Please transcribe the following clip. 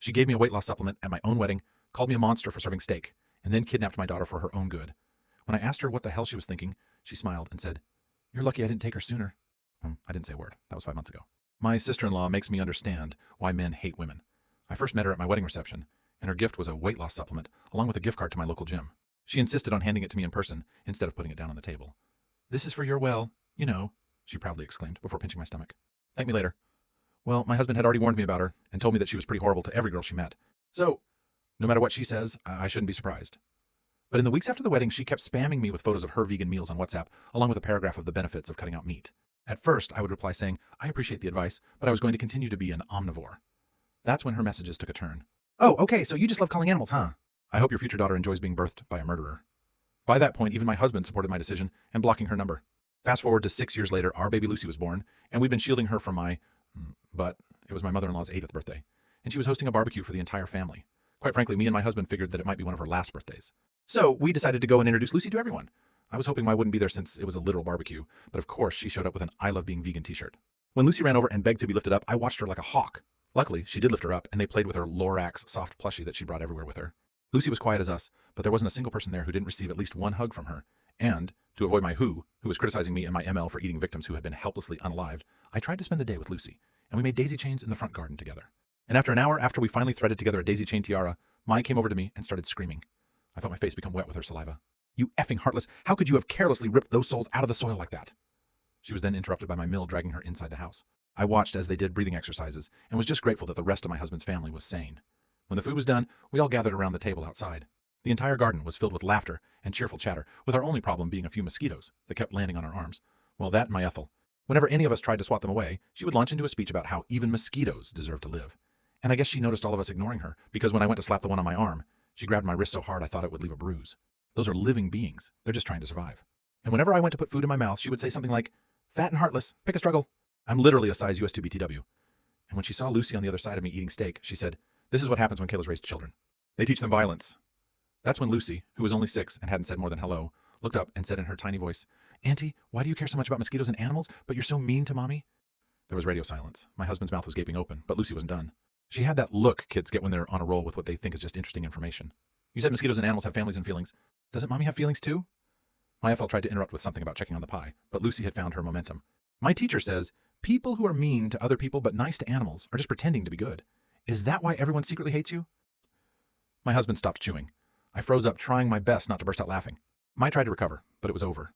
She gave me a weight loss supplement at my own wedding, called me a monster for serving steak, and then kidnapped my daughter for her own good. When I asked her what the hell she was thinking, she smiled and said, "You're lucky I didn't take her sooner." I didn't say a word. That was 5 months ago. My sister-in-law makes me understand why men hate women. I first met her at my wedding reception, and her gift was a weight loss supplement, along with a gift card to my local gym. She insisted on handing it to me in person, instead of putting it down on the table. "This is for your she proudly exclaimed before pinching my stomach. "Thank me later." Well, my husband had already warned me about her, and told me that she was pretty horrible to every girl she met. So, no matter what she says, I shouldn't be surprised. But in the weeks after the wedding, she kept spamming me with photos of her vegan meals on WhatsApp, along with a paragraph of the benefits of cutting out meat. At first, I would reply saying, "I appreciate the advice, but I was going to continue to be an omnivore." That's when her messages took a turn. "Oh, okay, so you just love calling animals, huh? I hope your future daughter enjoys being birthed by a murderer." By that point, even my husband supported my decision and blocking her number. Fast forward to 6 years later, our baby Lucy was born, and we've been shielding her from but it was my mother-in-law's 80th birthday, and she was hosting a barbecue for the entire family. Quite frankly, me and my husband figured that it might be one of her last birthdays. So we decided to go and introduce Lucy to everyone. I was hoping I wouldn't be there since it was a literal barbecue, but of course she showed up with an "I love being vegan" t-shirt. When Lucy ran over and begged to be lifted up, I watched her like a hawk. Luckily, she did lift her up, and they played with her Lorax soft plushie that she brought everywhere with her. Lucy was quiet as us, but there wasn't a single person there who didn't receive at least one hug from her. And, to avoid my who was criticizing me and my ML for eating victims who had been helplessly unalived, I tried to spend the day with Lucy, and we made daisy chains in the front garden together. And after an hour after we finally threaded together a daisy chain tiara, Mai came over to me and started screaming. I felt my face become wet with her saliva. "You effing heartless, how could you have carelessly ripped those souls out of the soil like that?" She was then interrupted by my mill dragging her inside the house. I watched as they did breathing exercises, and was just grateful that the rest of my husband's family was sane. When the food was done, we all gathered around the table outside. The entire garden was filled with laughter and cheerful chatter, with our only problem being a few mosquitoes that kept landing on our arms. Well, that and my Ethel. Whenever any of us tried to swat them away, she would launch into a speech about how even mosquitoes deserve to live. And I guess she noticed all of us ignoring her, because when I went to slap the one on my arm, she grabbed my wrist so hard I thought it would leave a bruise. Those are living beings. They're just trying to survive. And whenever I went to put food in my mouth, she would say something like, "Fat and heartless, pick a struggle." I'm literally a size US2 BTW. And when she saw Lucy on the other side of me eating steak, she said, "This is what happens when Kayla's raised children. They teach them violence." That's when Lucy, who was only 6 and hadn't said more than hello, looked up and said in her tiny voice, "Auntie, why do you care so much about mosquitoes and animals, but you're so mean to Mommy?" There was radio silence. My husband's mouth was gaping open, but Lucy wasn't done. She had that look kids get when they're on a roll with what they think is just interesting information. "You said mosquitoes and animals have families and feelings. Doesn't Mommy have feelings too?" My FL tried to interrupt with something about checking on the pie, but Lucy had found her momentum. "My teacher says, people who are mean to other people but nice to animals are just pretending to be good. Is that why everyone secretly hates you?" My husband stopped chewing. I froze up, trying my best not to burst out laughing. Mai tried to recover, but it was over.